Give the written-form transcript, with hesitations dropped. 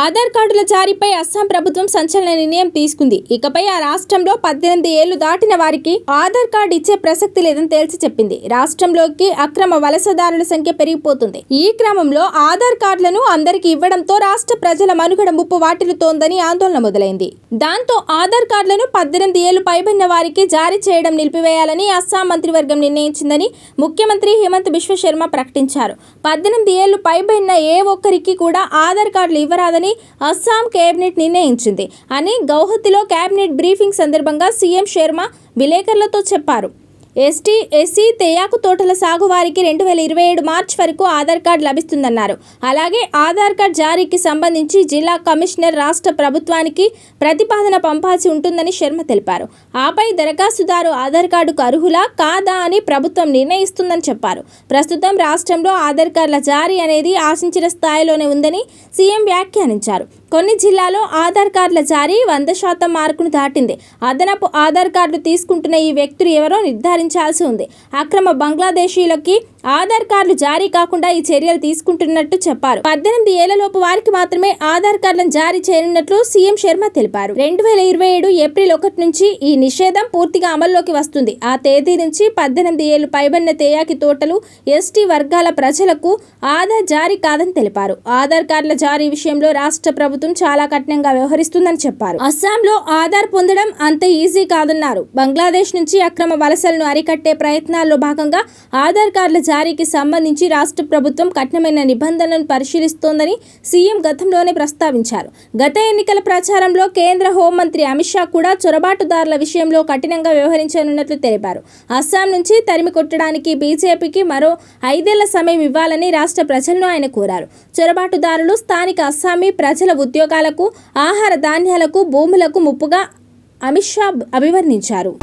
ఆధార్ కార్డుల జారీపై అస్సాం ప్రభుత్వం సంచలన నిర్ణయం తీసుకుంది. ఇకపై ఆ రాష్ట్రంలో 18 ఏళ్లు దాటిన వారికి ఆధార్ కార్డు ఇచ్చే ప్రసక్తి లేదని తేల్చి చెప్పింది. రాష్ట్రంలోకి అక్రమ వలసదారుల సంఖ్య పెరిగిపోతుంది. ఈ క్రమంలో ఆధార్ కార్డులను అందరికీ ఇవ్వడంతో రాష్ట్ర ప్రజల మనుగడ ముప్పు వాటిల్లుతోందని ఆందోళన మొదలైంది. దాంతో ఆధార్ కార్డులను 18 ఏళ్లు పైబడిన వారికి జారీ చేయడం నిలిపివేయాలని అస్సాం మంత్రివర్గం నిర్ణయించిందని ముఖ్యమంత్రి హిమంత బిశ్వ శర్మ ప్రకటించారు. 18 ఏళ్లు పైబడిన ఏ ఒక్కరికి కూడా ఆధార్ కార్డులు ఇవ్వరాదని అస్సాం కేబినెట్ నిర్ణయించింది అని గౌహతిలో కేబినెట్ బ్రీఫింగ్ సందర్భంగా సీఎం శర్మ విలేకరులతో చెప్పారు. ఎస్సీ తేయాకు తోటల సాగు వారికి 2027 మార్చి వరకు ఆధార్ కార్డు లభిస్తుందన్నారు. అలాగే ఆధార్ కార్డు జారీకి సంబంధించి జిల్లా కమిషనర్ రాష్ట్ర ప్రభుత్వానికి ప్రతిపాదన పంపాల్సి ఉంటుందని శర్మ తెలిపారు. ఆపై దరఖాస్తుదారు ఆధార్ కార్డుకు అర్హులా కాదా అని ప్రభుత్వం నిర్ణయిస్తుందని చెప్పారు. ప్రస్తుతం రాష్ట్రంలో ఆధార్ కార్డుల జారీ అనేది ఆశించిన స్థాయిలోనే ఉందని సీఎం వ్యాఖ్యానించారు. కొన్ని జిల్లాలో ఆధార్ కార్డుల జారీ 100% మార్కును దాటింది. అదనపు ఆధార్ కార్డులు తీసుకుంటున్న ఈ వ్యక్తులు ఎవరో నిర్ధారించాల్సి ఉంది. అక్రమ బంగ్లాదేశీయులకి ఆధార్ కార్డులు జారీ కాకుండా ఈ చర్యలు తీసుకుంటున్నట్టు చెప్పారు. 18 ఏళ్లలోపు వారికి మాత్రమే ఆధార్ కార్డులను జారీ చేయనున్నట్లు సీఎం శర్మ తెలిపారు. 2027 ఏప్రిల్ 1 నుంచి ఈ నిషేధం పూర్తిగా అమల్లోకి వస్తుంది. ఆ తేదీ నుంచి 18 ఏళ్లు పైబడిన తేయాకి తోటలు ఎస్టీ వర్గాల ప్రజలకు ఆధార్ జారీ కాదని తెలిపారు. ఆధార్ కార్డుల జారీ విషయంలో రాష్ట్ర ప్రభుత్వం చాలా కఠినంగా వ్యవహరిస్తుందని చెప్పారు. అస్సాంలో ఆధార్ పొందడం అంత ఈజీ కాదన్నారు. బంగ్లాదేశ్ నుంచి అక్రమ వలసలను అరికట్టే ప్రయత్నాల్లో భాగంగా ఆధార్ కార్డుల జారీకి సంబంధించి రాష్ట్ర ప్రభుత్వం కఠినమైన నిబంధనలను పరిశీలిస్తోందని సీఎం గతంలోనే ప్రస్తావించారు. గత ఎన్నికల ప్రచారంలో కేంద్ర హోంమంత్రి అమిత్ షా కూడా చొరబాటుదారుల విషయంలో కఠినంగా వ్యవహరించనున్నట్లు తెలిపారు. అస్సాం నుంచి తరిమి కొట్టడానికి బీజేపీకి మరో 5 ఏళ్ల సమయం ఇవ్వాలని రాష్ట్ర ప్రజలను ఆయన కోరారు. చొరబాటుదారులు స్థానిక అస్సామీ ప్రజల ఉద్యోగాలకు, ఆహార ధాన్యాలకు, భూములకు ముప్పుగా అమిత్ షా అభివర్ణించారు.